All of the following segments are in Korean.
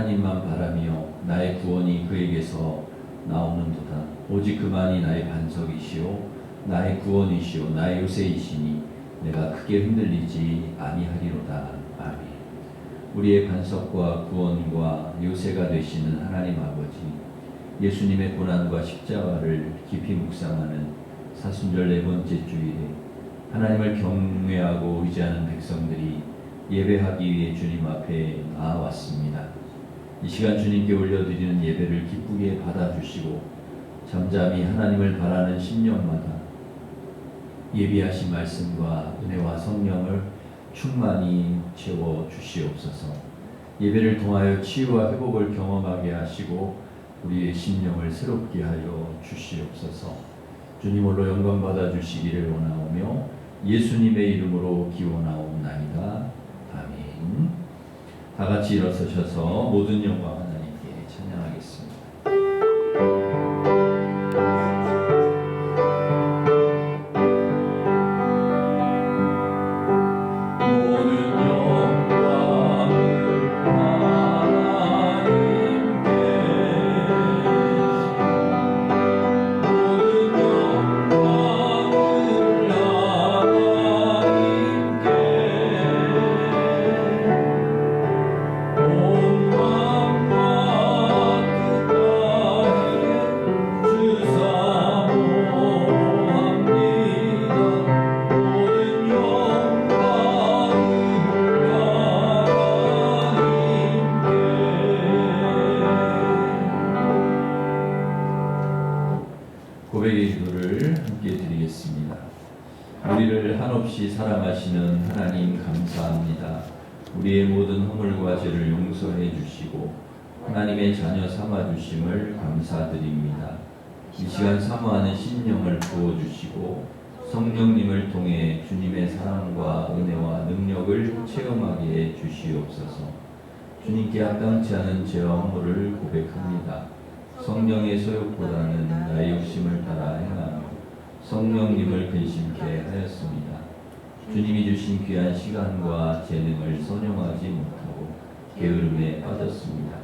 하나님만 바라며 나의 구원이 그에게서 나오는도다. 오직 그만이 나의 반석이시오 나의 구원이시오 나의 요새이시니 내가 크게 흔들리지 아니하리로다. 아멘. 우리의 반석과 구원과 요새가 되시는 하나님 아버지, 예수님의 고난과 십자가를 깊이 묵상하는 사순절 네 번째 주일에 하나님을 경외하고 의지하는 백성들이 예배하기 위해 주님 앞에 나아왔습니다. 이 시간 주님께 올려드리는 예배를 기쁘게 받아주시고 잠잠히 하나님을 바라는 심령마다 예비하신 말씀과 은혜와 성령을 충만히 채워주시옵소서. 예배를 통하여 치유와 회복을 경험하게 하시고 우리의 심령을 새롭게 하여 주시옵소서. 주님 홀로 영광 받아 주시기를 원하오며 예수님의 이름으로 기원하옵나이다. 아멘. 다 같이 일어서셔서 모든 영광 하나님께 찬양하겠습니다. 고백의 기도를 함께 드리겠습니다. 우리를 한없이 사랑하시는 하나님 감사합니다. 우리의 모든 허물과 죄를 용서해 주시고 하나님의 자녀 삼아 주심을 감사드립니다. 이 시간 사모하는 심령을 부어주시고 성령님을 통해 주님의 사랑과 은혜와 능력을 체험하게 해 주시옵소서. 주님께 합당치 않은 죄와 허물을 고백합니다. 성령의 소욕보다는 나의 욕심을 따라 행하며 성령님을 근심케 하였습니다. 주님이 주신 귀한 시간과 재능을 선용하지 못하고 게으름에 빠졌습니다.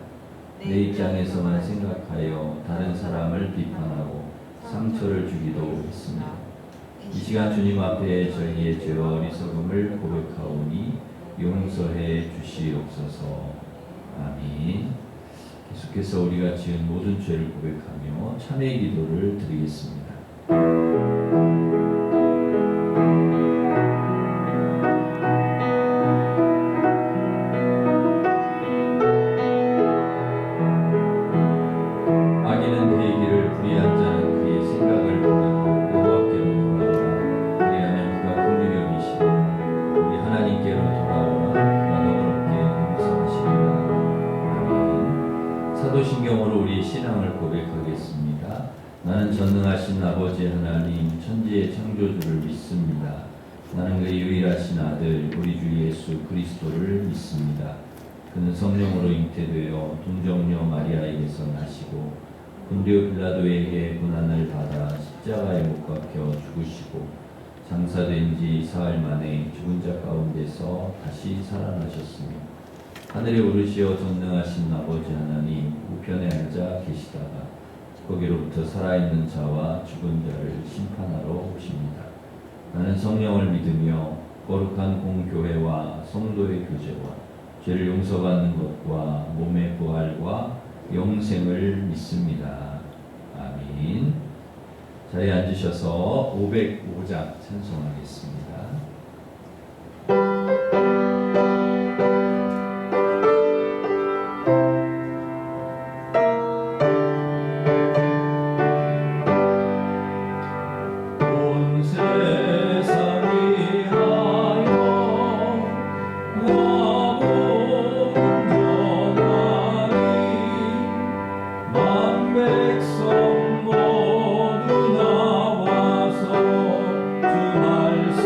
내 입장에서만 생각하여 다른 사람을 비판하고 상처를 주기도 했습니다. 이 시간 주님 앞에 저희의 죄와 어리석음을 고백하오니 용서해 주시옵소서. 아멘. 계속해서 우리가 지은 모든 죄를 고백하며 참회의 기도를 드리겠습니다. 악인은 그의 길을 불의한 자는 그의 생각을 버리고 여호와께로 돌아오라. 그리하면 그가 긍휼히 여기시리라. 우리 하나님께로 돌아오라. 그가 너그럽게 용서하시리라. 사도신경으로 우리 신앙을 고백하겠습니다. 나는 전능하신 아버지 하나님 천지의 창조주를 믿습니다. 나는 그의 유일하신 아들 우리 주 예수 그리스도를 믿습니다. 그는 성령으로 잉태되어 동정녀 마리아에게서 나시고 본디오 빌라도에게 고난을 받아 십자가에 못 박혀 죽으시고 장사된 지 사흘 만에 죽은 자 가운데서 다시 살아나셨으며 하늘에 오르시어 전능하신 아버지 하나님 우편에 앉아 계시다가 거기로부터 살아있는 자와 죽은 자를 심판하러 오십니다. 나는 성령을 믿으며 거룩한 공교회와 성도의 교제와 죄를 용서받는 것과 몸의 부활과 영생을 믿습니다. 아멘. 자리에 앉으셔서 505장 찬송하겠습니다. 백성 모두 나와서 주 말씀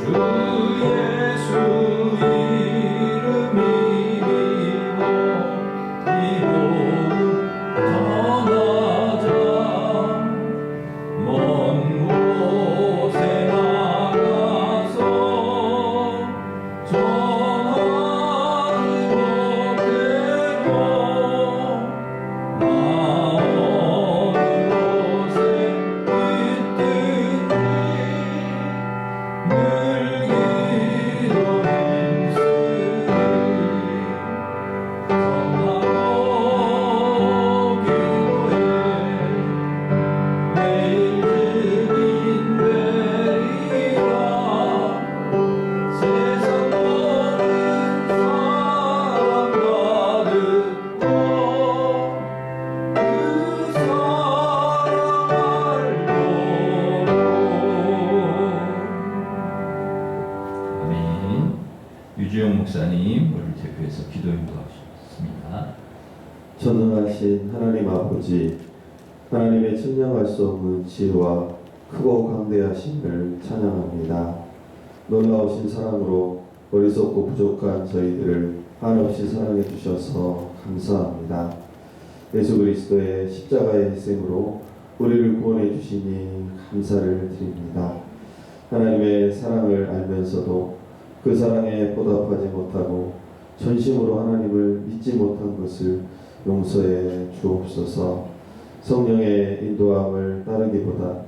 예수 이름 믿고 이 복음 전하자. 먼 곳에 나가서 전하지 못해도 나 어느 곳에 있든지 늘 기도 힘쓰리. 전하고 기도해 매일 증인 되리라. 세상 모든 사람과 듣고 그 사랑 알도록. 아멘. 유주영 목사님 우리 대표해서 기도 인도하셨습니다. 전능하신 하나님 아버지, 하나님의 측량할 수 없는 지혜와 크고 강대하심을 찬양합니다. 놀라우신 사랑으로 어리석고 부족한 저희들을 한없이 사랑해 주셔서 감사합니다. 예수 그리스도의 십자가의 희생으로 우리를 구원해 주시니 감사를 드립니다. 하나님의 사랑을 알면서도 그 사랑에 보답하지 못하고 전심으로 하나님을 믿지 못한 것을 용서해 주옵소서. 성령의 인도함을 따르기보다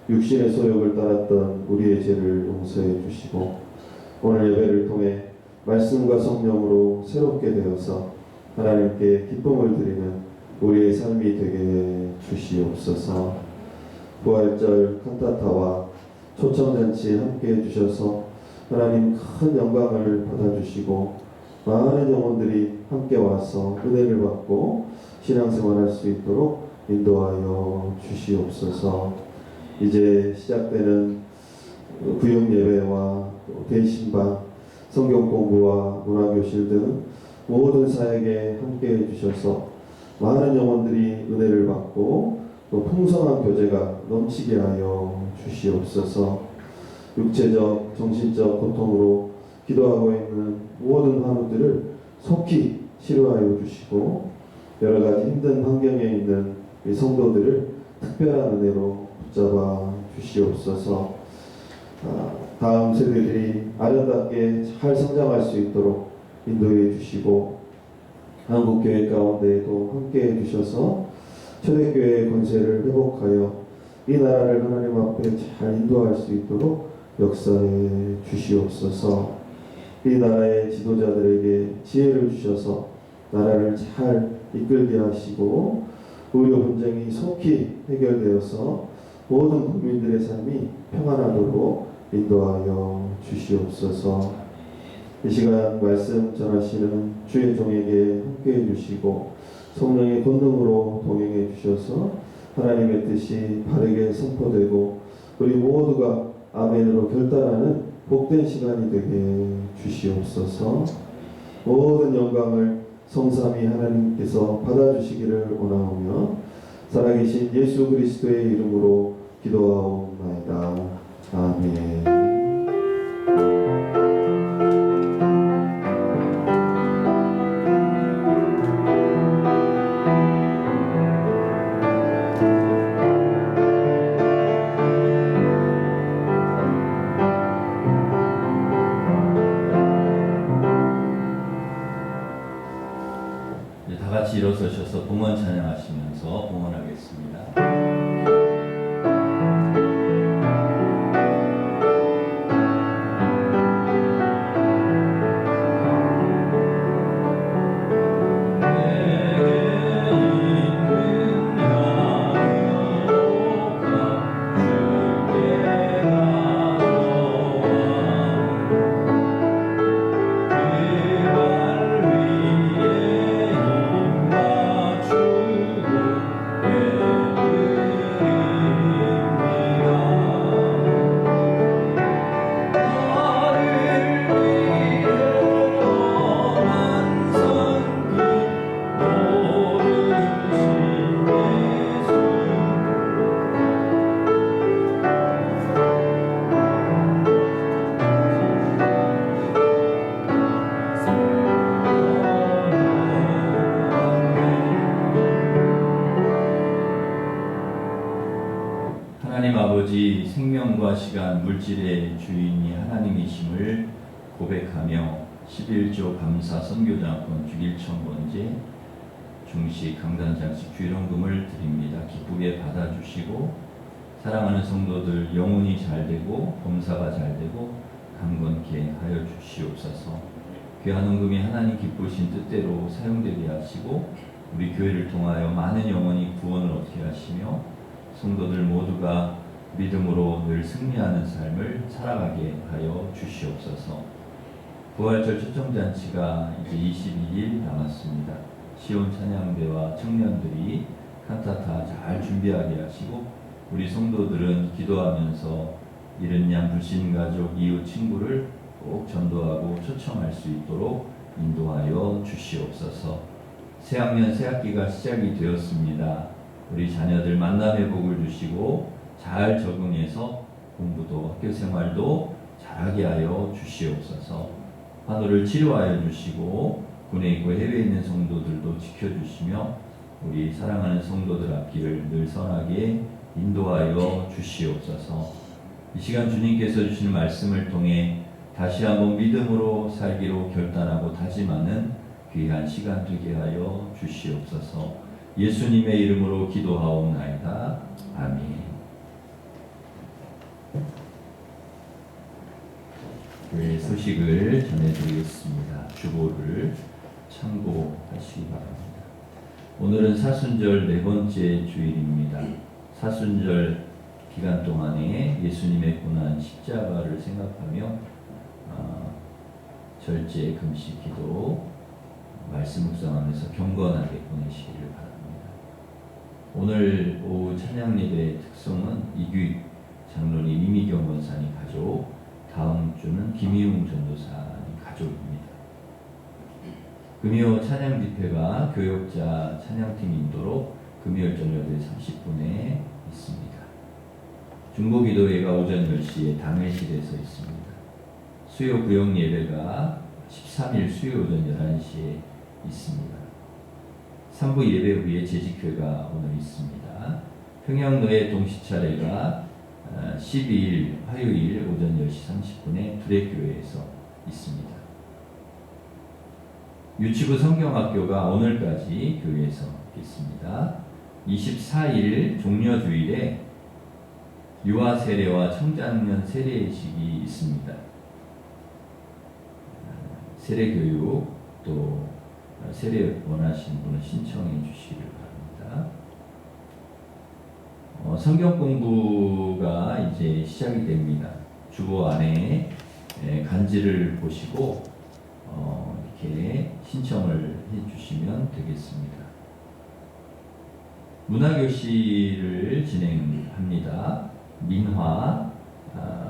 육신의 소욕을 따랐던 우리의 죄를 용서해 주시고 오늘 예배를 통해 말씀과 성령으로 새롭게 되어서 하나님께 기쁨을 드리는 우리의 삶이 되게 해 주시옵소서. 부활절 칸타타와 초청잔치에 함께 해주셔서 하나님 큰 영광을 받아주시고 많은 영혼들이 함께 와서 은혜를 받고 신앙생활할 수 있도록 인도하여 주시옵소서. 이제 시작되는 구역 예배와 대신방, 성경 공부와 문화교실 등 모든 사역에 함께 해주셔서 많은 영혼들이 은혜를 받고 또 풍성한 교제가 넘치게 하여 주시옵소서. 육체적, 정신적 고통으로 기도하고 있는 모든 환우들을 속히 치료하여 주시고 여러 가지 힘든 환경에 있는 이 성도들을 특별한 은혜로 붙잡아 주시옵소서. 다음 세대들이 아름답게 잘 성장할 수 있도록 인도해 주시고 한국교회 가운데에도 함께 해주셔서 초대교회의 권세를 회복하여 이 나라를 하나님 앞에 잘 인도할 수 있도록 역사해 주시옵소서. 이 나라의 지도자들에게 지혜를 주셔서 나라를 잘 이끌게 하시고 의료 분쟁이 속히 해결되어서 모든 국민들의 삶이 평안하도록 인도하여 주시옵소서. 이 시간 말씀 전하시는 주의 종에게 함께해 주시고 성령의 권능으로 동행해 주셔서 하나님의 뜻이 바르게 선포되고 우리 모두가 아멘으로 결단하는 복된 시간이 되게 주시옵소서. 모든 영광을 성삼위 하나님께서 받아주시기를 원하오며 살아계신 예수 그리스도의 이름으로 기도하옵나이다. 아멘. 다 같이 일어서셔서 봉헌 찬양하시면서 봉헌하겠습니다. 주 시간과 시간, 물질의 주인이 하나님이심을 고백하며 11조 감사 선교장학권 주일천번제 중식 강단장식 주일헌금을 드립니다. 기쁘게 받아주시고 사랑하는 성도들 영혼이 잘되고 범사가 잘되고 강건케 하여 주시옵소서. 귀한 헌금이 하나님 기쁘신 뜻대로 사용되게 하시고 우리 교회를 통하여 많은 영혼이 구원을 얻게 하시며 성도들 모두가 믿음으로 늘 승리하는 삶을 살아가게 하여 주시옵소서. 부활절 초청잔치가 이제 22일 남았습니다. 시온 찬양대와 청년들이 칸타타 잘 준비하게 하시고 우리 성도들은 기도하면서 이른 양 불신가족 이웃 친구를 꼭 전도하고 초청할 수 있도록 인도하여 주시옵소서. 새학년 새학기가 시작이 되었습니다. 우리 자녀들 만남의 복을 주시고 잘 적응해서 공부도 학교 생활도 잘하게 하여 주시옵소서. 환우를 치료하여 주시고 군에 있고 해외에 있는 성도들도 지켜주시며 우리 사랑하는 성도들 앞길을 늘 선하게 인도하여 주시옵소서. 이 시간 주님께서 주시는 말씀을 통해 다시 한번 믿음으로 살기로 결단하고 다짐하는 귀한 시간 되게 하여 주시옵소서. 예수님의 이름으로 기도하옵나이다. 아멘. 교회 소식을 전해드리겠습니다. 주보를 참고하시기 바랍니다. 오늘은 사순절 네 번째 주일입니다. 사순절 기간 동안에 예수님의 고난 십자가를 생각하며 절제, 금식, 기도, 말씀 묵상하면서 경건하게 보내시기를 바랍니다. 오늘 오후 찬양 예배의 특성은 이규익 장로님, 이미경 권사님 가족, 다음 주는 김희웅 전도사님 가족입니다. 금요 찬양 집회가 교역자 찬양팀 인도로 금요일 저녁 30분에 있습니다. 중보기도회가 오전 10시에 당회실에서 있습니다. 수요 구역 예배가 13일 수요 오전 11시에 있습니다. 3부 예배 후에 재직회가 오늘 있습니다. 평양로의 동시차례가 12일 화요일 오전 10시 30분에 두레교회에서 있습니다. 유치부 성경학교가 오늘까지 교회에서 있습니다. 24일 종려주일에 유아 세례와 청장년 세례식이 있습니다. 세례교육 또 세례 원하시는 분은 신청해 주시기를 바랍니다. 성경 공부가 이제 시작이 됩니다. 주보 안에 간지를 보시고 이렇게 신청을 해 주시면 되겠습니다. 문화교실을 진행합니다. 민화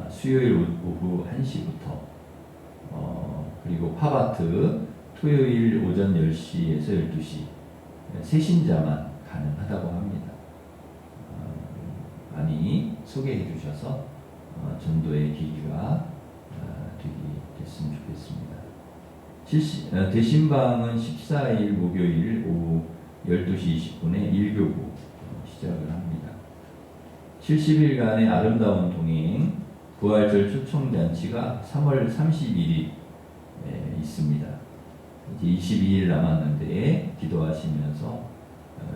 수요일 오후 1시부터 그리고 팝아트 토요일 오전 10시에서 12시 세신자만 가능하다고 합니다. 많이 소개해 주셔서 전도의 계기가 되기 됐으면 좋겠습니다. 대신방은 14일 목요일 오후 12시 20분에 1교구 시작을 합니다. 70일간의 아름다운 동행 부활절 초청잔치가 3월 30일이 있습니다. 이제 22일 남았는데 기도하시면서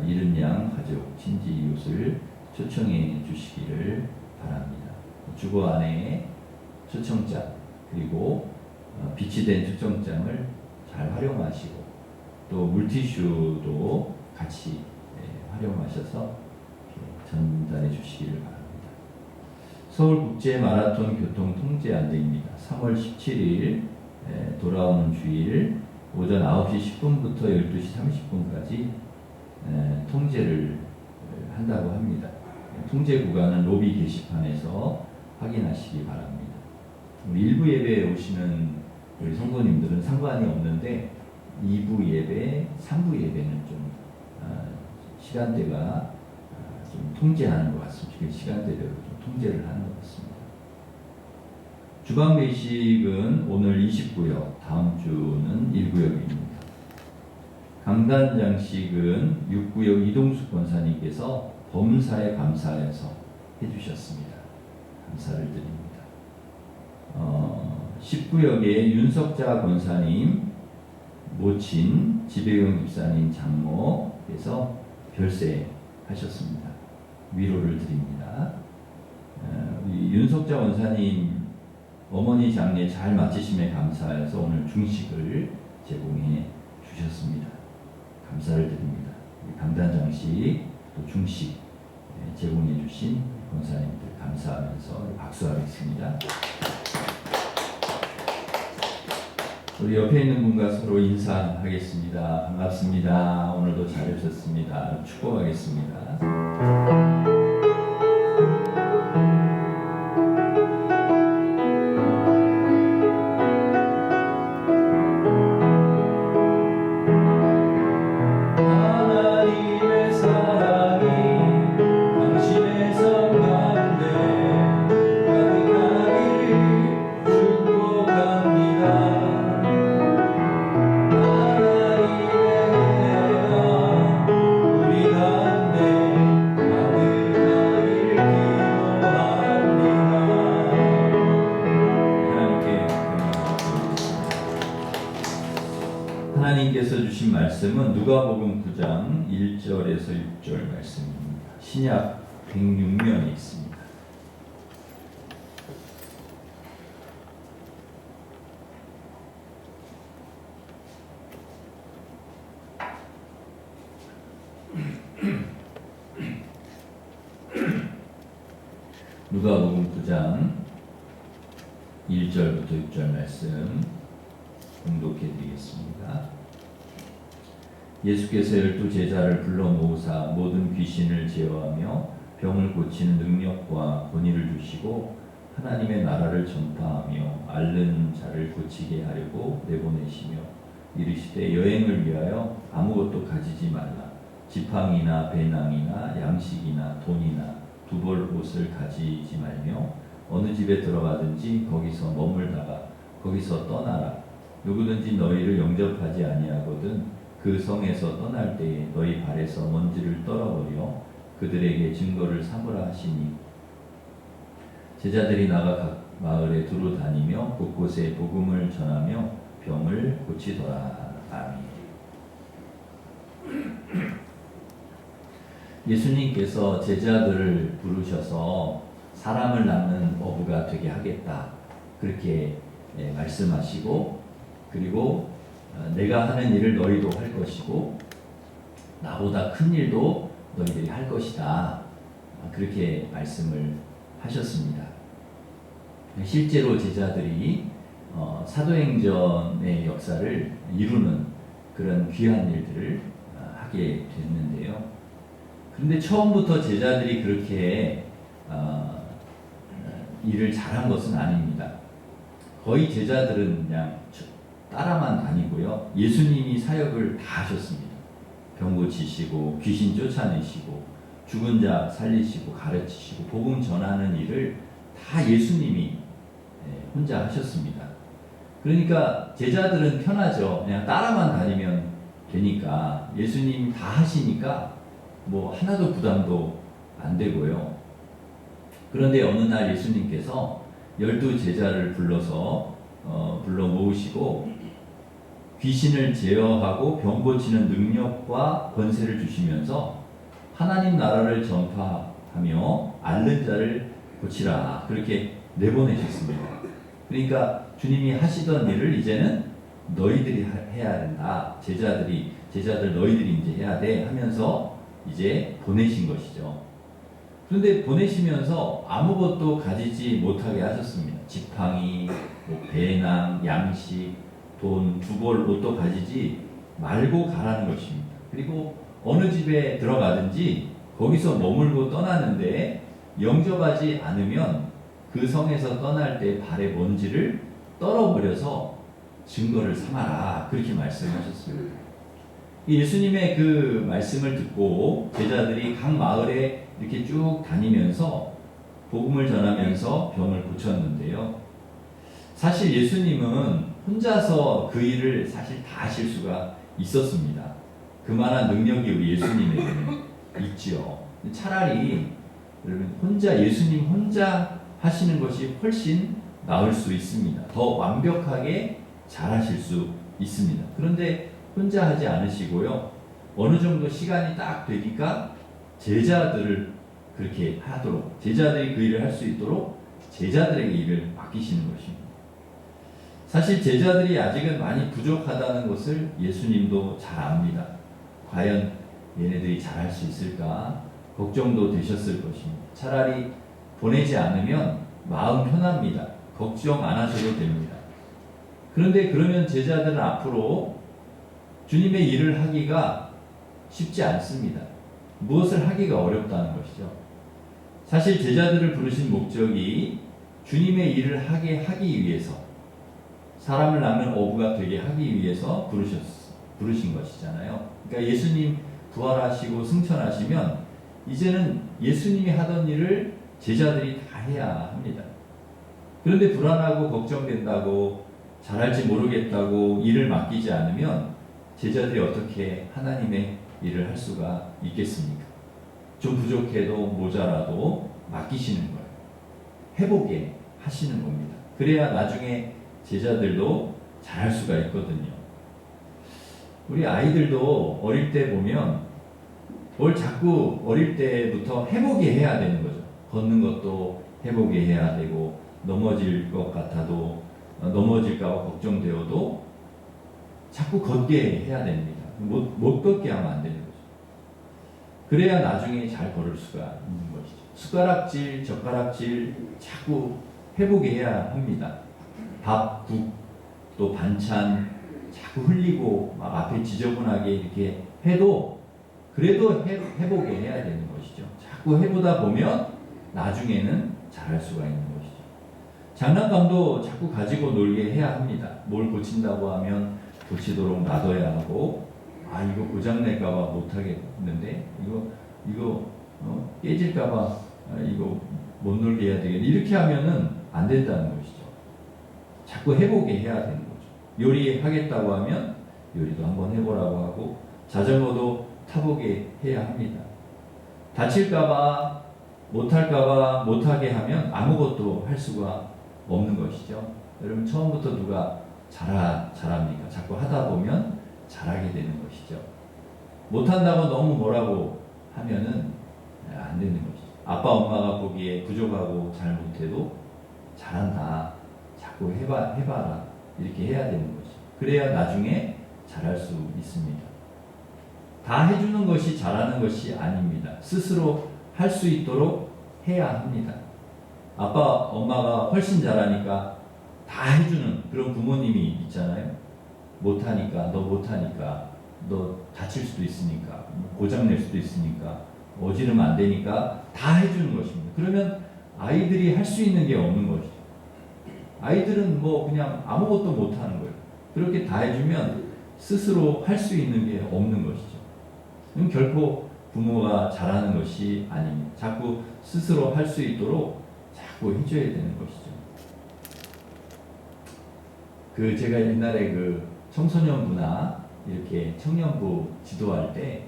이른 양 가족, 친지, 이웃을 초청해 주시기를 바랍니다. 주보 안에 초청장 그리고 비치된 초청장을 잘 활용하시고 또 물티슈도 같이 활용하셔서 전달해 주시기를 바랍니다. 서울국제마라톤 교통통제안내입니다. 3월 17일 돌아오는 주일 오전 9시 10분부터 12시 30분까지 통제를 한다고 합니다. 통제 구간은 로비 게시판에서 확인하시기 바랍니다. 우리 1부 예배에 오시는 우리 성도님들은 상관이 없는데 2부 예배, 3부 예배는 좀 시간대가 좀 통제하는 것 같습니다. 시간대대로 좀 통제를 하는 것 같습니다. 주방 배식은 오늘 29역, 다음 주는 1구역입니다. 강단장식은 6구역 이동숙 권사님께서 범사에 감사해서 해주셨습니다. 감사를 드립니다. 19여 개의 윤석자 권사님, 모친 지배용 집사님 장모께서 별세하셨습니다. 위로를 드립니다. 우리 윤석자 원사님 어머니 장례 잘 마치심에 감사해서 오늘 중식을 제공해 주셨습니다. 감사를 드립니다. 강단장식 또 중식 제공해 주신 권사님들 감사하면서 박수하겠습니다. 우리 옆에 있는 분과 서로 인사하겠습니다. 반갑습니다. 오늘도 잘해주셨습니다. 축복하겠습니다. 하나님의 사랑이 당신의 삶 가운데 가득하기를 축복합니다. 하나님께서 주신 말씀은 누가복음 9장 1절에서 6절 말씀입니다. 신약 106면에 있습니다. 누가복음 9장 1절부터 6절 말씀 공독해 드리겠습니다. 예수께서 12제자를 불러 모으사 모든 귀신을 제어하며 병을 고치는 능력과 권위를 주시고 하나님의 나라를 전파하며 앓는 자를 고치게 하려고 내보내시며 이르시되 여행을 위하여 아무것도 가지지 말라. 지팡이나 배낭이나 양식이나 돈이나 두벌 옷을 가지지 말며 어느 집에 들어가든지 거기서 머물다가 거기서 떠나라. 누구든지 너희를 영접하지 아니하거든 그 성에서 떠날 때에 너희 발에서 먼지를 떨어버려 그들에게 증거를 삼으라 하시니 제자들이 나가 각 마을에 두루 다니며 곳곳에 복음을 전하며 병을 고치더라. 아멘. 예수님께서 제자들을 부르셔서 사람을 낳는 어부가 되게 하겠다 그렇게 말씀하시고 그리고 내가 하는 일을 너희도 할 것이고 나보다 큰 일도 너희들이 할 것이다 그렇게 말씀을 하셨습니다. 실제로 제자들이 사도행전의 역사를 이루는 그런 귀한 일들을 하게 됐는데요. 그런데 처음부터 제자들이 그렇게 일을 잘한 것은 아닙니다. 거의 제자들은 그냥 따라만 다니고요. 예수님이 사역을 다 하셨습니다. 병 고치시고 귀신 쫓아내시고 죽은 자 살리시고 가르치시고 복음 전하는 일을 다 예수님이 혼자 하셨습니다. 그러니까 제자들은 편하죠. 그냥 따라만 다니면 되니까 예수님이 다 하시니까 뭐 하나도 부담도 안 되고요. 그런데 어느 날 예수님께서 12제자를 불러 모으시고 귀신을 제어하고 병 고치는 능력과 권세를 주시면서 하나님 나라를 전파하며 앓는 자를 고치라 그렇게 내보내셨습니다. 그러니까 주님이 하시던 일을 이제는 너희들이 해야 된다. 제자들 너희들이 이제 해야 돼 하면서 이제 보내신 것이죠. 그런데 보내시면서 아무것도 가지지 못하게 하셨습니다. 지팡이, 배낭, 양식, 돈, 두벌 옷도 가지지 말고 가라는 것입니다. 그리고 어느 집에 들어가든지 거기서 머물고 떠나는데 영접하지 않으면 그 성에서 떠날 때 발에 먼지를 떨어버려서 증거를 삼아라 그렇게 말씀하셨습니다. 예수님의 그 말씀을 듣고 제자들이 각 마을에 이렇게 쭉 다니면서 복음을 전하면서 병을 고쳤는데요. 사실 예수님은 혼자서 그 일을 사실 다 하실 수가 있었습니다. 그만한 능력이 우리 예수님에게는 있지요. 차라리 여러분 예수님 혼자 하시는 것이 훨씬 나을 수 있습니다. 더 완벽하게 잘하실 수 있습니다. 그런데 혼자 하지 않으시고요. 어느 정도 시간이 딱 되니까 제자들을 그렇게 하도록, 제자들이 그 일을 할 수 있도록 제자들에게 일을 맡기시는 것입니다. 사실 제자들이 아직은 많이 부족하다는 것을 예수님도 잘 압니다. 과연 얘네들이 잘할 수 있을까 걱정도 되셨을 것입니다. 차라리 보내지 않으면 마음 편합니다. 걱정 안 하셔도 됩니다. 그런데 그러면 제자들은 앞으로 주님의 일을 하기가 쉽지 않습니다. 무엇을 하기가 어렵다는 것이죠. 사실 제자들을 부르신 목적이 주님의 일을 하기 위해서, 사람을 낳는 어부가 되게 하기 위해서 부르신 것이잖아요. 그러니까 예수님 부활하시고 승천하시면 이제는 예수님이 하던 일을 제자들이 다 해야 합니다. 그런데 불안하고 걱정된다고, 잘할지 모르겠다고 일을 맡기지 않으면 제자들이 어떻게 하나님의 일을 할 수가 있겠습니까? 좀 부족해도 모자라도 맡기시는 거예요. 해보게 하시는 겁니다. 그래야 나중에 제자들도 잘할 수가 있거든요. 우리 아이들도 어릴 때 보면 뭘 자꾸 어릴 때부터 해보게 해야 되는 거죠. 걷는 것도 해보게 해야 되고, 넘어질 것 같아도, 넘어질까 봐 걱정되어도 자꾸 걷게 해야 됩니다. 못 걷게 하면 안 되는 거죠. 그래야 나중에 잘 걸을 수가 있는 것이죠. 숟가락질, 젓가락질 자꾸 해보게 해야 합니다. 밥, 국, 또 반찬 자꾸 흘리고 막 앞에 지저분하게 이렇게 해도 그래도 해보게 해야 되는 것이죠. 자꾸 해보다 보면 나중에는 잘할 수가 있는 것이죠. 장난감도 자꾸 가지고 놀게 해야 합니다. 뭘 고친다고 하면 고치도록 놔둬야 하고, 이거 고장낼까봐 못하겠는데, 이거 깨질까봐 이거 못 놀게 해야 되겠네. 이렇게 하면은 안 된다는 것이죠. 자꾸 해보게 해야 되는 거죠. 요리하겠다고 하면 요리도 한번 해보라고 하고, 자전거도 타보게 해야 합니다. 다칠까봐, 못할까봐 못하게 하면 아무것도 할 수가 없는 것이죠. 여러분, 처음부터 누가 잘합니까? 자꾸 하다 보면 잘하게 되는 것이죠. 못한다고 너무 뭐라고 하면은 안 되는 것이죠. 아빠, 엄마가 보기에 부족하고 잘 못해도 잘한다, 자꾸 해봐라, 이렇게 해야 되는 거죠. 그래야 나중에 잘할 수 있습니다. 다 해주는 것이 잘하는 것이 아닙니다. 스스로 할 수 있도록 해야 합니다. 아빠, 엄마가 훨씬 잘하니까 다 해주는 그런 부모님이 있잖아요. 못하니까, 너 다칠 수도 있으니까, 고장낼 수도 있으니까, 어지르면 안 되니까 다 해주는 것입니다. 그러면 아이들이 할 수 있는 게 없는 것이죠. 아이들은 뭐 그냥 아무것도 못하는 거예요. 그렇게 다 해주면 스스로 할 수 있는 게 없는 것이죠. 결코 부모가 잘하는 것이 아닙니다. 자꾸 스스로 할 수 있도록 자꾸 해줘야 되는 것이죠. 제가 옛날에 청소년부나 이렇게 청년부 지도할 때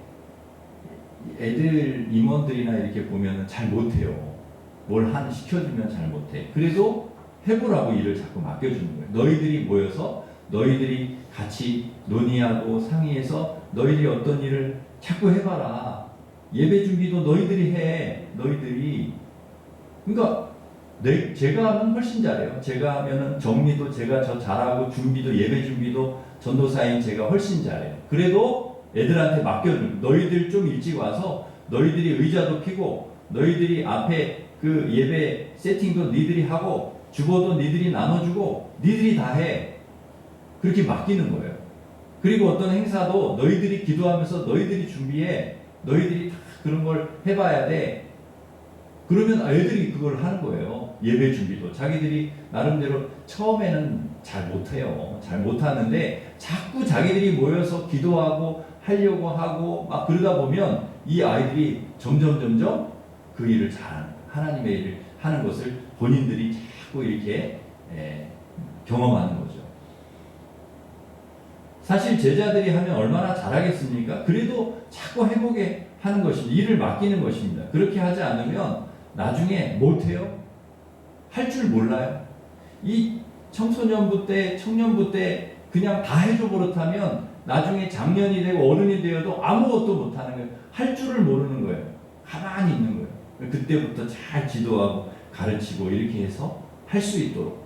애들 임원들이나 이렇게 보면 잘 못해요. 뭘 시켜주면 잘 못해. 그래도 해보라고 일을 자꾸 맡겨주는 거예요. 너희들이 모여서 너희들이 같이 논의하고 상의해서 너희들이 어떤 일을 자꾸 해봐라. 예배 준비도 너희들이 해. 너희들이. 그러니까 제가 하면 훨씬 잘해요. 제가 하면은 정리도 제가 잘하고, 준비도, 예배 준비도 전도사인 제가 훨씬 잘해요. 그래도 애들한테 맡겨주는, 너희들 좀 일찍 와서 너희들이 의자도 피고, 너희들이 앞에 예배 세팅도 니들이 하고, 주보도 니들이 나눠주고, 니들이 다 해. 그렇게 맡기는 거예요. 그리고 어떤 행사도 너희들이 기도하면서 너희들이 준비해. 너희들이 다 그런 걸 해봐야 돼. 그러면 애들이 그걸 하는 거예요. 예배 준비도. 자기들이 나름대로 처음에는 잘 못해요. 잘 못하는데 자꾸 자기들이 모여서 기도하고 하려고 하고 막 그러다 보면 이 아이들이 점점 그 일을 잘하는 거예요. 하나님의 일을 하는 것을 본인들이 자꾸 이렇게 경험하는 거죠. 사실 제자들이 하면 얼마나 잘하겠습니까? 그래도 자꾸 해보게 하는 것입니다. 일을 맡기는 것입니다. 그렇게 하지 않으면 나중에 못해요. 할 줄 몰라요. 이 청소년부 때, 청년부 때 그냥 다 해줘 버릇하면 나중에 장년이 되고 어른이 되어도 아무것도 못하는 거예요. 할 줄을 모르는 거예요. 가만히 있는 거예요. 그때부터 잘 지도하고 가르치고 이렇게 해서 할 수 있도록.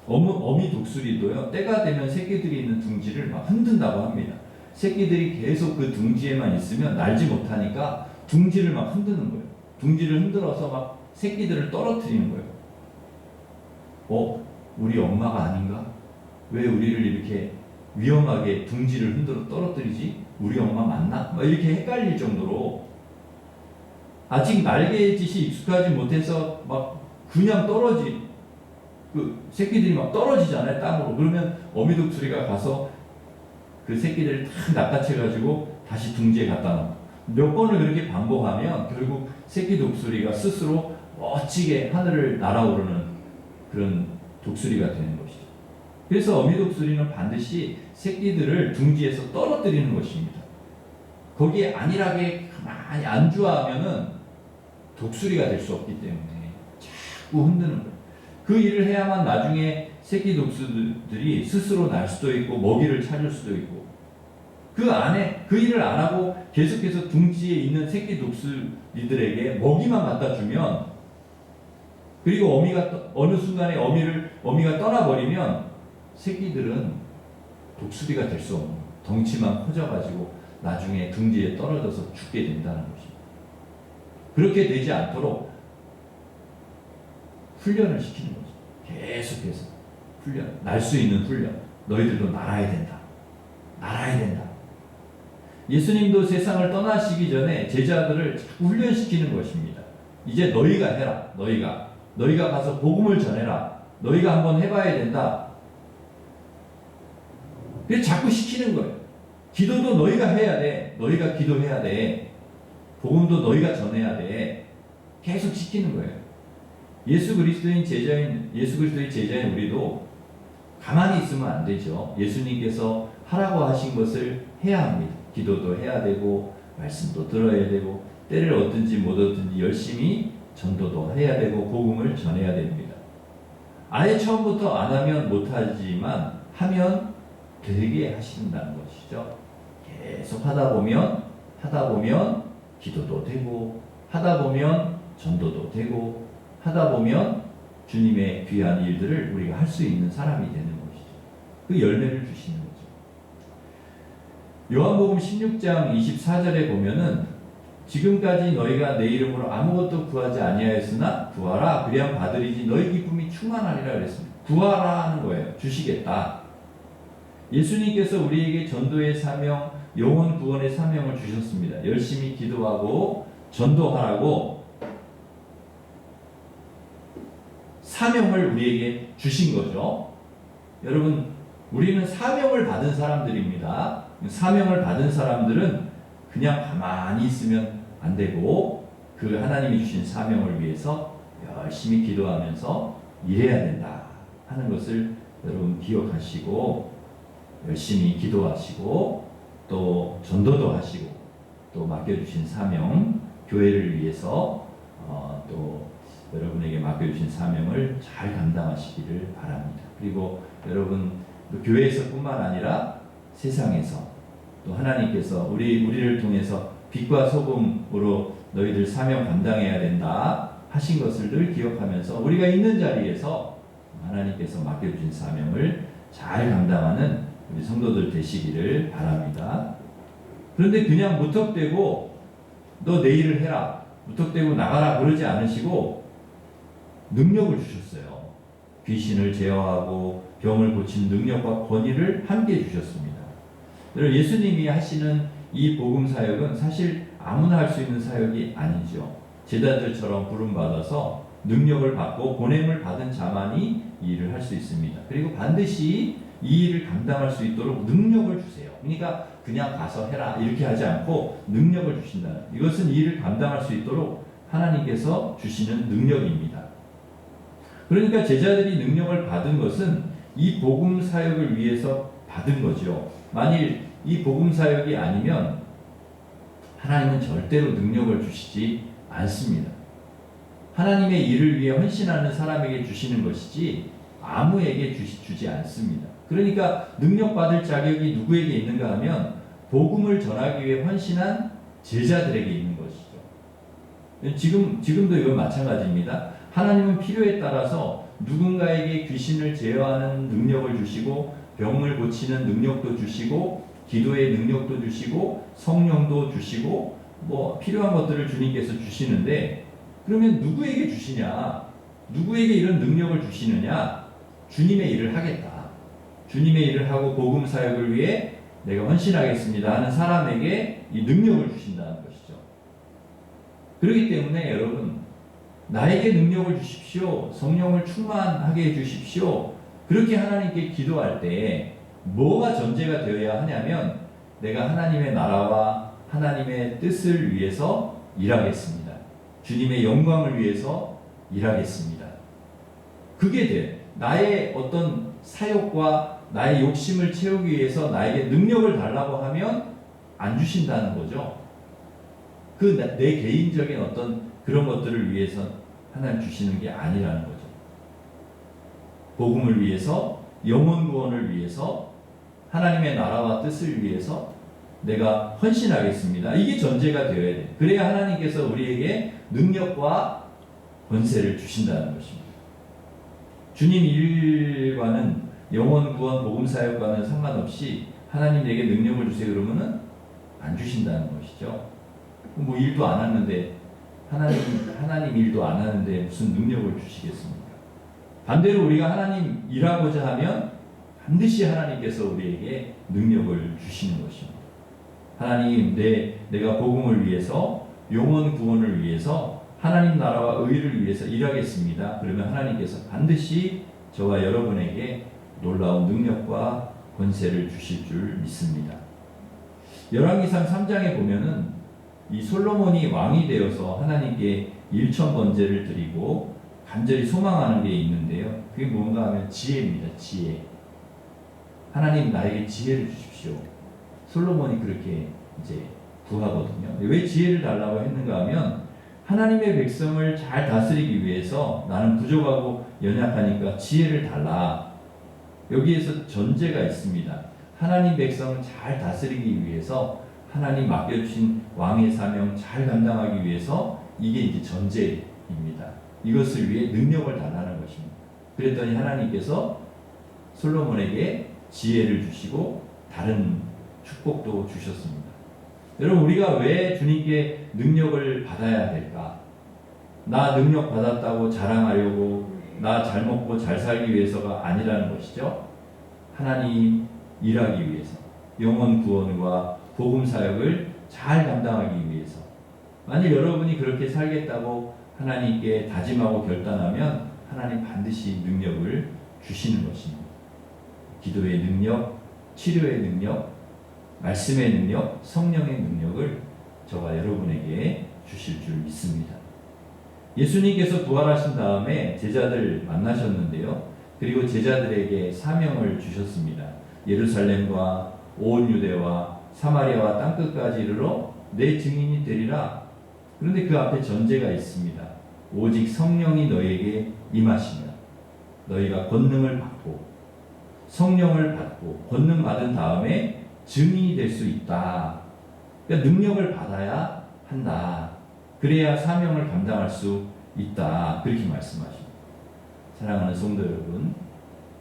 어미 독수리도요, 때가 되면 새끼들이 있는 둥지를 막 흔든다고 합니다. 새끼들이 계속 그 둥지에만 있으면 날지 못하니까 둥지를 막 흔드는 거예요. 둥지를 흔들어서 막 새끼들을 떨어뜨리는 거예요. 우리 엄마가 아닌가? 왜 우리를 이렇게 위험하게 둥지를 흔들어 떨어뜨리지? 우리 엄마 맞나? 막 이렇게 헷갈릴 정도로 아직 날개짓이 익숙하지 못해서 막 그냥 그 새끼들이 막 떨어지잖아요, 땅으로. 그러면 어미독수리가 가서 그 새끼들을 탁 낚아채가지고 다시 둥지에 갖다 놓고 몇 번을 그렇게 반복하면 결국 새끼 독수리가 스스로 멋지게 하늘을 날아오르는 그런 독수리가 되는 것이죠. 그래서 어미독수리는 반드시 새끼들을 둥지에서 떨어뜨리는 것입니다. 거기에 안일하게 가만히 안주하면은 독수리가 될 수 없기 때문에 자꾸 흔드는 거예요. 그 일을 해야만 나중에 새끼 독수리들이 스스로 날 수도 있고 먹이를 찾을 수도 있고, 그 안에 그 일을 안 하고 계속해서 둥지에 있는 새끼 독수리들에게 먹이만 갖다 주면, 그리고 어느 순간에 어미가 떠나버리면 새끼들은 독수리가 될 수 없는 거예요. 덩치만 커져가지고 나중에 둥지에 떨어져서 죽게 된다는 것입니다. 그렇게 되지 않도록 훈련을 시키는 거죠. 계속해서 훈련, 날 수 있는 훈련. 너희들도 날아야 된다. 날아야 된다. 예수님도 세상을 떠나시기 전에 제자들을 자꾸 훈련시키는 것입니다. 이제 너희가 해라. 너희가 가서 복음을 전해라. 너희가 한번 해봐야 된다. 그래서 자꾸 시키는 거예요. 기도도 너희가 해야 돼. 너희가 기도해야 돼. 복음도 너희가 전해야 돼. 계속 시키는 거예요. 예수 그리스도의 제자인 우리도 가만히 있으면 안 되죠. 예수님께서 하라고 하신 것을 해야 합니다. 기도도 해야 되고, 말씀도 들어야 되고, 때를 얻든지 못 얻든지 열심히 전도도 해야 되고, 복음을 전해야 됩니다. 아예 처음부터 안 하면 못하지만 하면 되게 하신다는 것이죠. 계속 하다 보면 기도도 되고, 하다 보면 전도도 되고, 하다 보면 주님의 귀한 일들을 우리가 할 수 있는 사람이 되는 것이죠. 그 열매를 주시는 거죠. 요한복음 16장 24절에 보면은 지금까지 너희가 내 이름으로 아무것도 구하지 아니하였으나 구하라 그리하면 받으리지 너희 기쁨이 충만하리라 그랬습니다. 구하라 하는 거예요. 주시겠다. 예수님께서 우리에게 전도의 사명, 영혼 구원의 사명을 주셨습니다. 열심히 기도하고 전도하라고 사명을 우리에게 주신 거죠. 여러분, 우리는 사명을 받은 사람들입니다. 사명을 받은 사람들은 그냥 가만히 있으면 안 되고 그 하나님이 주신 사명을 위해서 열심히 기도하면서 일해야 된다 하는 것을 여러분 기억하시고 열심히 기도하시고 또 전도도 하시고 또 맡겨주신 사명, 교회를 위해서 또 여러분에게 맡겨주신 사명을 잘 감당하시기를 바랍니다. 그리고 여러분 교회에서뿐만 아니라 세상에서 또 하나님께서 우리를 통해서 빛과 소금으로 너희들 사명 감당해야 된다 하신 것을 늘 기억하면서 우리가 있는 자리에서 하나님께서 맡겨주신 사명을 잘 감당하는 우리 성도들 되시기를 바랍니다. 그런데 그냥 무턱대고 너 내 일을 해라, 무턱대고 나가라 그러지 않으시고 능력을 주셨어요. 귀신을 제어하고 병을 고치는 능력과 권위를 함께 주셨습니다. 여러분, 예수님이 하시는 이 복음 사역은 사실 아무나 할 수 있는 사역이 아니죠. 제자들처럼 부름받아서 능력을 받고 보냄을 받은 자만이 이 일을 할 수 있습니다. 그리고 반드시 이 일을 감당할 수 있도록 능력을 주세요. 그러니까 그냥 가서 해라 이렇게 하지 않고 능력을 주신다. 이것은 이 일을 감당할 수 있도록 하나님께서 주시는 능력입니다. 그러니까 제자들이 능력을 받은 것은 이 복음 사역을 위해서 받은 거죠. 만일 이 복음 사역이 아니면 하나님은 절대로 능력을 주시지 않습니다. 하나님의 일을 위해 헌신하는 사람에게 주시는 것이지 아무에게 주지 않습니다. 그러니까 능력받을 자격이 누구에게 있는가 하면 복음을 전하기 위해 헌신한 제자들에게 있는 것이죠. 지금도 이건 마찬가지입니다. 하나님은 필요에 따라서 누군가에게 귀신을 제어하는 능력을 주시고 병을 고치는 능력도 주시고 기도의 능력도 주시고 성령도 주시고 뭐 필요한 것들을 주님께서 주시는데 그러면 누구에게 주시냐? 누구에게 이런 능력을 주시느냐? 주님의 일을 하겠다. 주님의 일을 하고 복음 사역을 위해 내가 헌신하겠습니다 하는 사람에게 이 능력을 주신다는 것이죠. 그렇기 때문에 여러분 나에게 능력을 주십시오. 성령을 충만하게 해주십시오. 그렇게 하나님께 기도할 때 뭐가 전제가 되어야 하냐면 내가 하나님의 나라와 하나님의 뜻을 위해서 일하겠습니다. 주님의 영광을 위해서 일하겠습니다. 그게 돼. 나의 어떤 사역과 나의 욕심을 채우기 위해서 나에게 능력을 달라고 하면 안 주신다는 거죠. 내 개인적인 어떤 그런 것들을 위해서 하나님 주시는 게 아니라는 거죠. 복음을 위해서, 영혼 구원을 위해서, 하나님의 나라와 뜻을 위해서 내가 헌신하겠습니다. 이게 전제가 되어야 돼. 그래야 하나님께서 우리에게 능력과 권세를 주신다는 것입니다. 주님 일과는 영혼 구원, 복음 사역과는 상관없이 하나님 내게 능력을 주세요 그러면은 안 주신다는 것이죠. 뭐 일도 안 하는데 하나님 일도 안 하는데 무슨 능력을 주시겠습니까? 반대로 우리가 하나님 일하고자 하면 반드시 하나님께서 우리에게 능력을 주시는 것입니다. 하나님 내가 복음을 위해서 영혼 구원을 위해서 하나님 나라와 의를 위해서 일하겠습니다. 그러면 하나님께서 반드시 저와 여러분에게 놀라운 능력과 권세를 주실 줄 믿습니다. 열왕기상 3장에 보면은 이 솔로몬이 왕이 되어서 하나님께 일천 번제를 드리고 간절히 소망하는 게 있는데요. 그게 뭔가 하면 지혜입니다. 지혜. 하나님 나에게 지혜를 주십시오. 솔로몬이 그렇게 이제 구하거든요. 왜 지혜를 달라고 했는가 하면 하나님의 백성을 잘 다스리기 위해서 나는 부족하고 연약하니까 지혜를 달라. 여기에서 전제가 있습니다. 하나님 백성을 잘 다스리기 위해서 하나님 맡겨주신 왕의 사명 잘 감당하기 위해서 이게 이제 전제입니다. 이것을 위해 능력을 달라는 것입니다. 그랬더니 하나님께서 솔로몬에게 지혜를 주시고 다른 축복도 주셨습니다. 여러분 우리가 왜 주님께 능력을 받아야 될까? 나 능력 받았다고 자랑하려고 나 잘 먹고 잘 살기 위해서가 아니라는 것이죠. 하나님 일하기 위해서 영혼 구원과 복음 사역을 잘 감당하기 위해서 만일 여러분이 그렇게 살겠다고 하나님께 다짐하고 결단하면 하나님 반드시 능력을 주시는 것입니다. 기도의 능력, 치료의 능력, 말씀의 능력, 성령의 능력을 저와 여러분에게 주실 줄 믿습니다. 예수님께서 부활하신 다음에 제자들 만나셨는데요. 그리고 제자들에게 사명을 주셨습니다. 예루살렘과 온 유대와 사마리아와 땅끝까지 이르러 내 증인이 되리라. 그런데 그 앞에 전제가 있습니다. 오직 성령이 너에게 임하시면 너희가 권능을 받고 성령을 받고 권능 받은 다음에 증인이 될 수 있다. 그러니까 능력을 받아야 한다. 그래야 사명을 감당할 수 있다. 그렇게 말씀하십니다. 사랑하는 성도 여러분,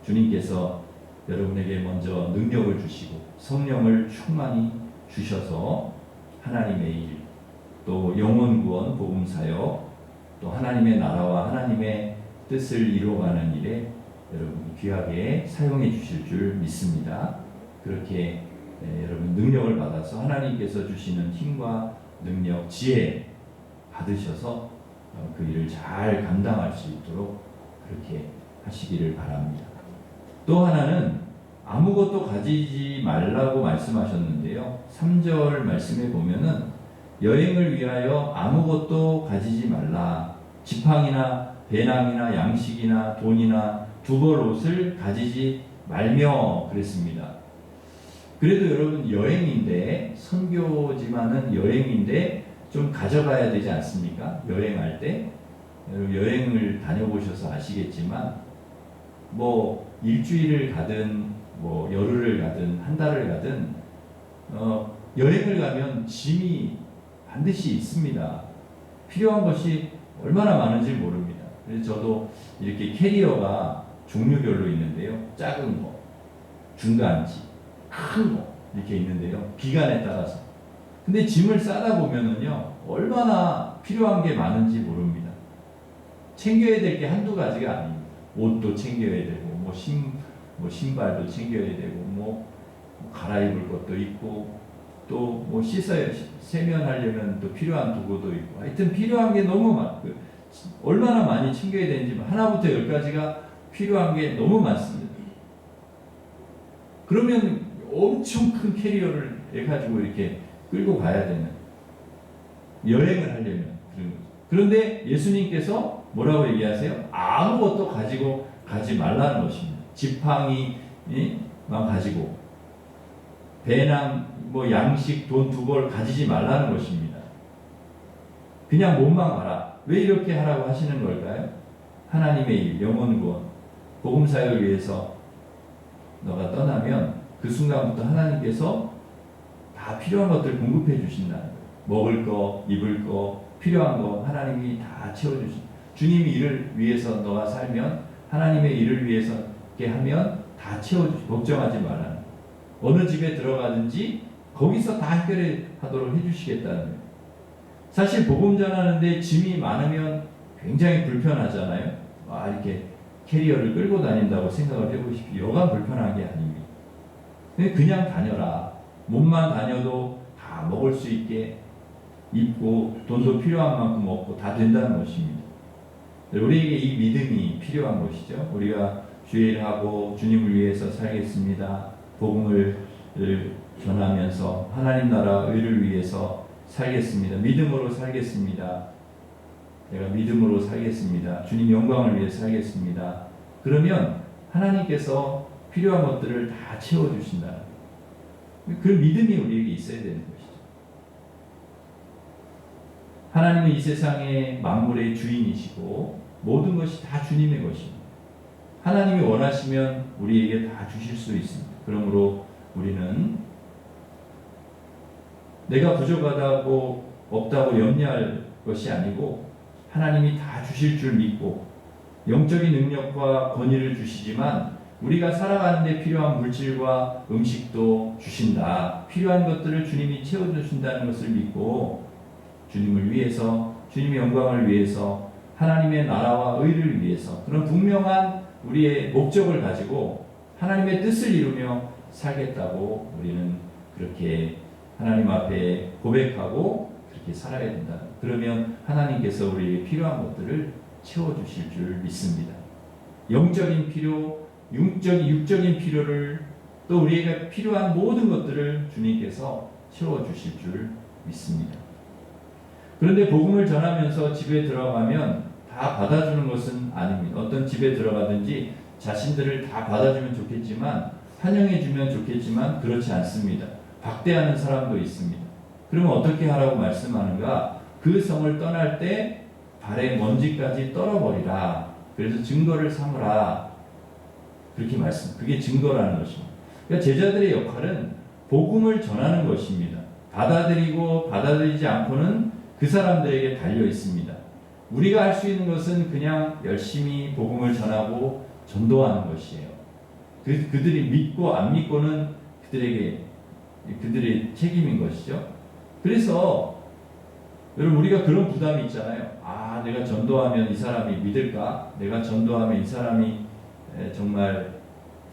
주님께서 여러분에게 먼저 능력을 주시고 성령을 충만히 주셔서 하나님의 일, 또 영혼 구원, 복음 사역, 또 하나님의 나라와 하나님의 뜻을 이루어가는 일에 여러분 귀하게 사용해 주실 줄 믿습니다. 그렇게 여러분 능력을 받아서 하나님께서 주시는 힘과 능력, 지혜 받으셔서 그 일을 잘 감당할 수 있도록 그렇게 하시기를 바랍니다. 또 하나는 아무것도 가지지 말라고 말씀하셨는데요. 3절 말씀에 보면은 여행을 위하여 아무것도 가지지 말라. 지팡이나 배낭이나 양식이나 돈이나 두벌 옷을 가지지 말며 그랬습니다. 그래도 여러분 여행인데 선교지만은 여행인데 좀 가져가야 되지 않습니까? 여행할 때 여러분 여행을 다녀보셔서 아시겠지만 뭐 일주일을 가든 뭐 열흘을 가든 한 달을 가든 여행을 가면 짐이 반드시 있습니다. 필요한 것이 얼마나 많은지 모릅니다. 그래서 저도 이렇게 캐리어가 종류별로 있는데요. 작은 거, 중간지, 큰 거 이렇게 있는데요. 기간에 따라서. 근데 짐을 싸다 보면은요, 얼마나 필요한 게 많은지 모릅니다. 챙겨야 될 게 한두 가지가 아닙니다. 옷도 챙겨야 되고, 뭐 신발도 챙겨야 되고, 뭐 갈아입을 것도 있고, 또 뭐 세면하려면 또 필요한 도구도 있고, 하여튼 필요한 게 너무 얼마나 많이 챙겨야 되는지 하나부터 열까지가 필요한 게 너무 많습니다. 그러면 엄청 큰 캐리어를 해가지고 이렇게 끌고 가야 되는, 여행을 하려면 그런 거죠. 그런데 예수님께서 뭐라고 얘기하세요? 아무것도 가지고 가지 말라는 것입니다. 지팡이만 가지고 배낭, 뭐 양식, 돈 두 벌 가지지 말라는 것입니다. 그냥 몸만 가라. 왜 이렇게 하라고 하시는 걸까요? 하나님의 일, 영혼 구원, 복음 사역을 위해서 너가 떠나면 그 순간부터 하나님께서 다 필요한 것들 공급해 주신다는 거예요. 먹을 거, 입을 거, 필요한 거 하나님이 다 채워주신다. 주님이 일을 위해서 너가 살면, 하나님의 일을 위해서 이렇게 하면 다 채워주시. 걱정하지 말라는 거예요. 어느 집에 들어가든지 거기서 다 해결하도록 해주시겠다는 거예요. 사실 복음 전하는데 짐이 많으면 굉장히 불편하잖아요. 이렇게 캐리어를 끌고 다닌다고 생각을 해보십시오. 여간 불편한 게 아닙니다. 그냥 다녀라. 몸만 다녀도 다 먹을 수 있게 입고 돈도 필요한 만큼 먹고 다 된다는 것입니다. 우리에게 이 믿음이 필요한 것이죠. 우리가 주일하고 주님을 위해서 살겠습니다. 복음을 전하면서 하나님 나라 의를 위해서 살겠습니다. 믿음으로 살겠습니다. 내가 믿음으로 살겠습니다. 주님 영광을 위해 살겠습니다. 그러면 하나님께서 필요한 것들을 다 채워주신다. 그 믿음이 우리에게 있어야 되는 것이죠. 하나님은 이 세상의 만물의 주인이시고 모든 것이 다 주님의 것입니다. 하나님이 원하시면 우리에게 다 주실 수 있습니다. 그러므로 우리는 내가 부족하다고 없다고 염려할 것이 아니고 하나님이 다 주실 줄 믿고 영적인 능력과 권위를 주시지만 우리가 살아가는 데 필요한 물질과 음식도 주신다. 필요한 것들을 주님이 채워주신다는 것을 믿고 주님을 위해서, 주님의 영광을 위해서, 하나님의 나라와 의를 위해서 그런 분명한 우리의 목적을 가지고 하나님의 뜻을 이루며 살겠다고 우리는 그렇게 하나님 앞에 고백하고 그렇게 살아야 된다. 그러면 하나님께서 우리에게 필요한 것들을 채워주실 줄 믿습니다. 영적인 필요, 육적인 필요를 또 우리에게 필요한 모든 것들을 주님께서 채워주실 줄 믿습니다. 그런데 복음을 전하면서 집에 들어가면 다 받아주는 것은 아닙니다. 어떤 집에 들어가든지 자신들을 다 받아주면 좋겠지만 환영해주면 좋겠지만 그렇지 않습니다. 박대하는 사람도 있습니다. 그러면 어떻게 하라고 말씀하는가? 그 성을 떠날 때 발에 먼지까지 떨어버리라. 그래서 증거를 삼으라. 그렇게 그게 증거라는 것입니다. 그러니까 제자들의 역할은 복음을 전하는 것입니다. 받아들이고 받아들이지 않고는 그 사람들에게 달려 있습니다. 우리가 할 수 있는 것은 그냥 열심히 복음을 전하고 전도하는 것이에요. 그들이 믿고 안 믿고는 그들의 책임인 것이죠. 그래서 여러분 우리가 그런 부담이 있잖아요. 내가 전도하면 이 사람이 믿을까? 내가 전도하면 이 사람이 정말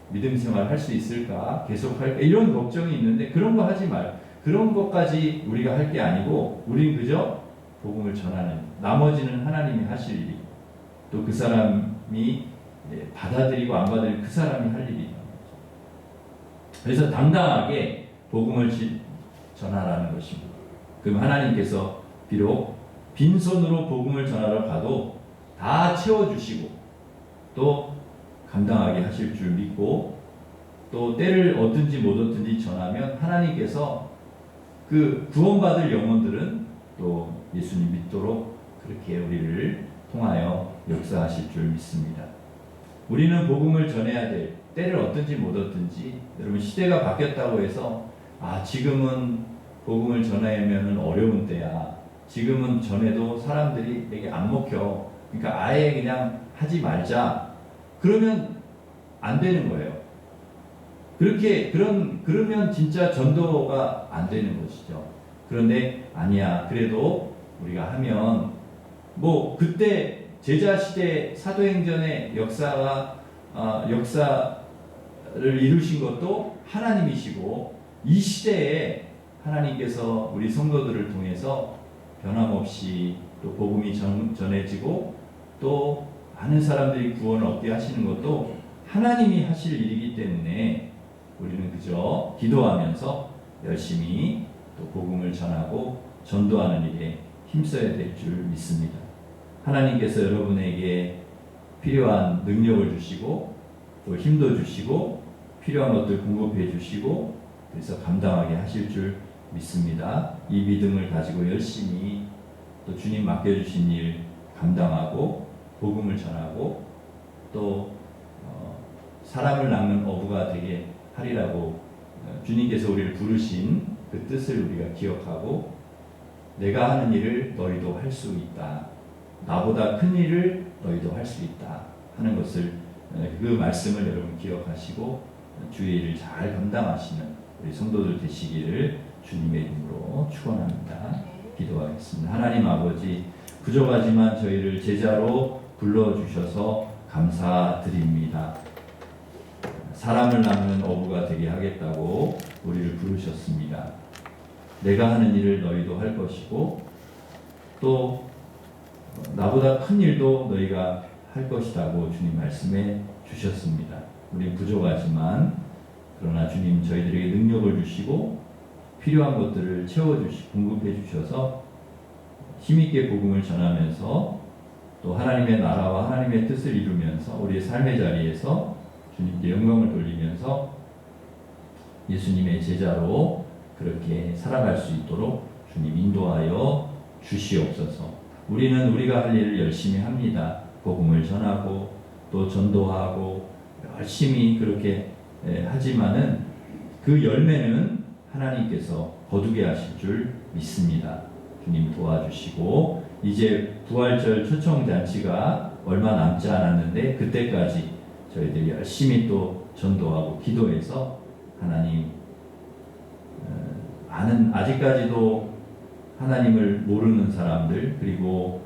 믿음 생활 할 수 있을까? 계속 할까? 이런 걱정이 있는데 그런 거 하지 말. 그런 것까지 우리가 할 게 아니고 우리는 그저 복음을 전하는, 나머지는 하나님이 하실 일이고 또 그 사람이 받아들이고 안 받아들이고 그 사람이 할 일이죠. 그래서 당당하게 복음을 전하라는 것입니다. 그럼 하나님께서 비록 빈손으로 복음을 전하러 가도 다 채워주시고 또 감당하게 하실 줄 믿고 또 때를 얻든지 못 얻든지 전하면 하나님께서 그 구원받을 영혼들은 또 예수님 믿도록 그렇게 우리를 통하여 역사하실 줄 믿습니다. 우리는 복음을 전해야 될 때를 얻든지 못 얻든지, 여러분 시대가 바뀌었다고 해서 지금은 복음을 전하려면 어려운 때야, 지금은 전해도 사람들이 되게 안 먹혀, 그러니까 아예 그냥 하지 말자, 그러면 안 되는 거예요. 그러면 진짜 전도가 안 되는 것이죠. 그런데 아니야, 그래도 우리가 하면, 그때 제자 시대 사도행전의 역사를 이루신 것도 하나님이시고, 이 시대에 하나님께서 우리 성도들을 통해서 변함없이 또 복음이 전해지고 또 많은 사람들이 구원을 얻게 하시는 것도 하나님이 하실 일이기 때문에 우리는 그저 기도하면서 열심히 또 복음을 전하고 전도하는 일에 힘써야 될 줄 믿습니다. 하나님께서 여러분에게 필요한 능력을 주시고 또 힘도 주시고 필요한 것들 공급해 주시고 그래서 감당하게 하실 줄 믿습니다. 이 믿음을 가지고 열심히 또 주님 맡겨주신 일 감당하고 복음을 전하고 또 사람을 낚는 어부가 되게 하리라고 주님께서 우리를 부르신 그 뜻을 우리가 기억하고, 내가 하는 일을 너희도 할 수 있다, 나보다 큰 일을 너희도 할 수 있다 하는 것을, 그 말씀을 여러분 기억하시고 주의 일을 잘 감당하시는 우리 성도들 되시기를 주님의 이름으로 축원합니다. 기도하겠습니다. 하나님 아버지, 부족하지만 저희를 제자로 불러주셔서 감사드립니다. 사람을 낚는 어부가 되게 하겠다고 우리를 부르셨습니다. 내가 하는 일을 너희도 할 것이고 또 나보다 큰 일도 너희가 할 것이라고 주님 말씀해 주셨습니다. 우린 부족하지만 그러나 주님 저희들에게 능력을 주시고 필요한 것들을 채워주시고 공급해 주셔서 힘있게 복음을 전하면서 또 하나님의 나라와 하나님의 뜻을 이루면서 우리의 삶의 자리에서 주님께 영광을 돌리면서 예수님의 제자로 그렇게 살아갈 수 있도록 주님 인도하여 주시옵소서. 우리는 우리가 할 일을 열심히 합니다. 복음을 전하고 또 전도하고 열심히 그렇게 하지만은 그 열매는 하나님께서 거두게 하실 줄 믿습니다. 주님 도와주시고 이제 부활절 초청잔치가 얼마 남지 않았는데 그때까지 저희들이 열심히 또 전도하고 기도해서 하나님 아직까지도 하나님을 모르는 사람들, 그리고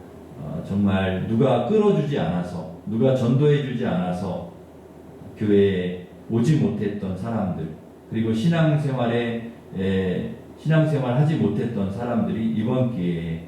정말 누가 끌어주지 않아서, 누가 전도해주지 않아서 교회에 오지 못했던 사람들, 그리고 신앙생활 하지 못했던 사람들이 이번 기회에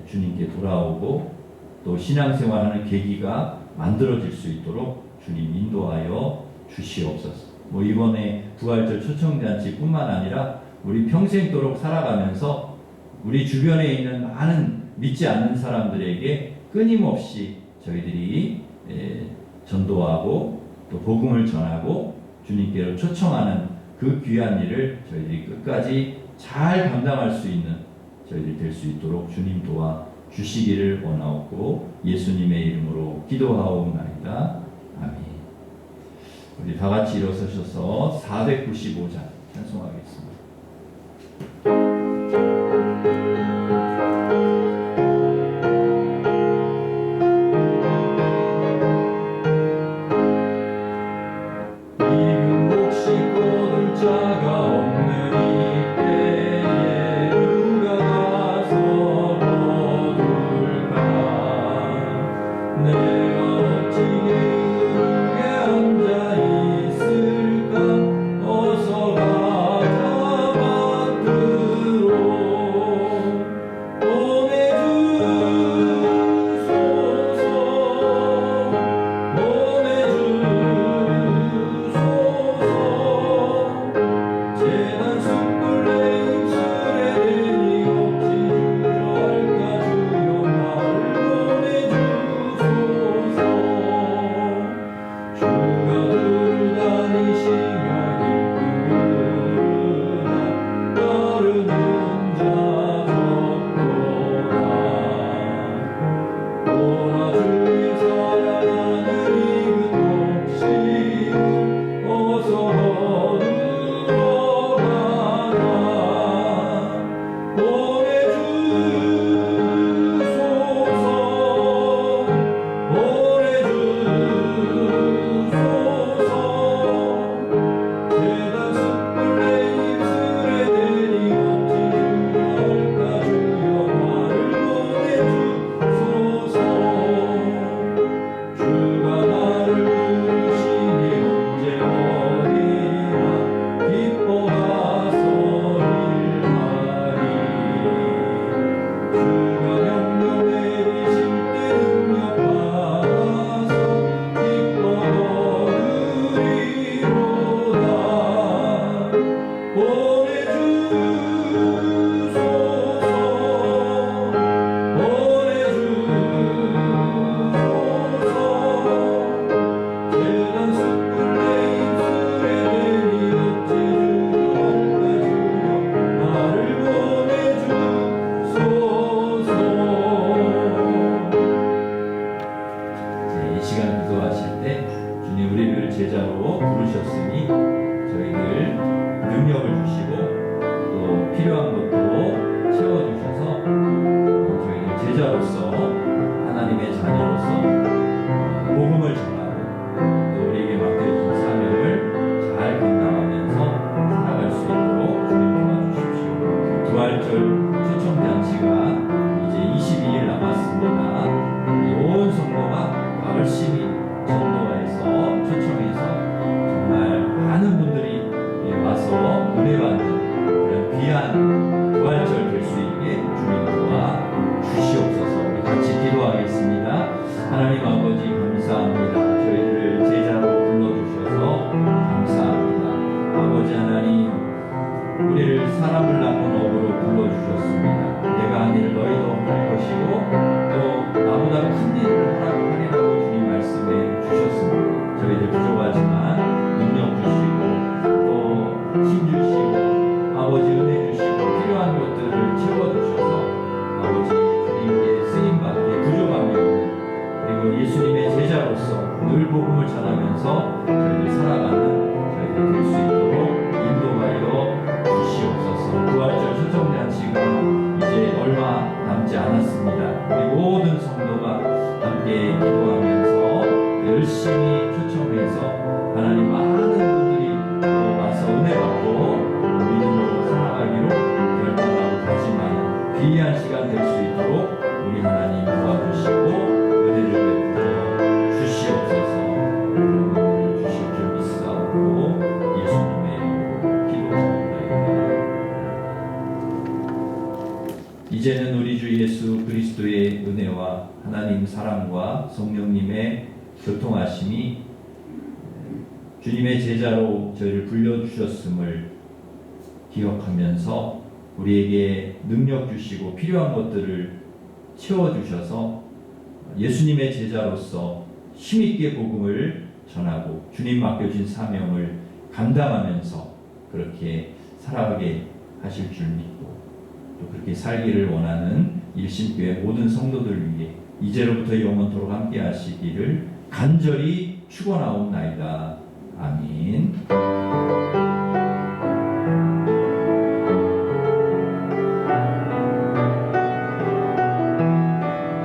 주님께 돌아오고 또 신앙생활하는 계기가 만들어질 수 있도록 주님 인도하여 주시옵소서. 이번에 부활절 초청잔치뿐만 아니라 우리 평생도록 살아가면서 우리 주변에 있는 많은 믿지 않는 사람들에게 끊임없이 저희들이 전도하고 또 복음을 전하고 주님께로 초청하는 그 귀한 일을 저희들이 끝까지 잘 감당할 수 있는 저희들이 될 수 있도록 주님 도와 주시기를 원하옵고 예수님의 이름으로 기도하옵나이다. 아멘. 우리 다 같이 일어서셔서 495장 찬송하겠습니다. 어서 가자 아버지 하나님, 우리를 사람을 낳은 업으로 불러주셨습니다. 내가 한 일을 너희도 할 것이고 또 나보다 큰 일을 하리라고 주님 말씀해 주셨습니다. 저희들 부족하지만 능력 주시고 또 힘 주시고 아버지 은혜 주시고 필요한 것들을 채워주셔서 아버지 주님께 쓰임받게 부족함이 없는, 그리고 예수님의 제자로서 늘 복음을 전하면서 저희들 살아가는 저희들 될 수 있도록 인도하여 주시옵소서. 부활절 초청잔치가 이제 얼마 남지 않았습니다. 우리 모든 성도가 함께 기도하면서 열심히 초청해서 하나님 많은 분들이 와서 은혜 받고 믿음으로 살아가기로 결단하고 다짐하는 귀한 시간 될 수 있도록 우리 하나님 도와주시고 은혜를 베풀어 주시옵소서. 그런 은혜를 주실 줄 믿사옵고 예수님의 이름으로 기도드립니다. 이제는 우리 주 예수 그리스도의 은혜와 하나님 사랑과 성령님의 교통하심이 주님의 제자로 저희를 불러주셨음을 기억하면서 우리에게 능력 주시고 필요한 것들을 채워주셔서 예수님의 제자로서 힘있게 복음을 전하고 주님 맡겨진 사명을 감당하면서 그렇게 살아가게 하실 줄 믿고 또 그렇게 살기를 원하는 일심교회 모든 성도들 위해 이제로부터 영원토록 함께 하시기를 간절히 축원하옵나이다. 아멘.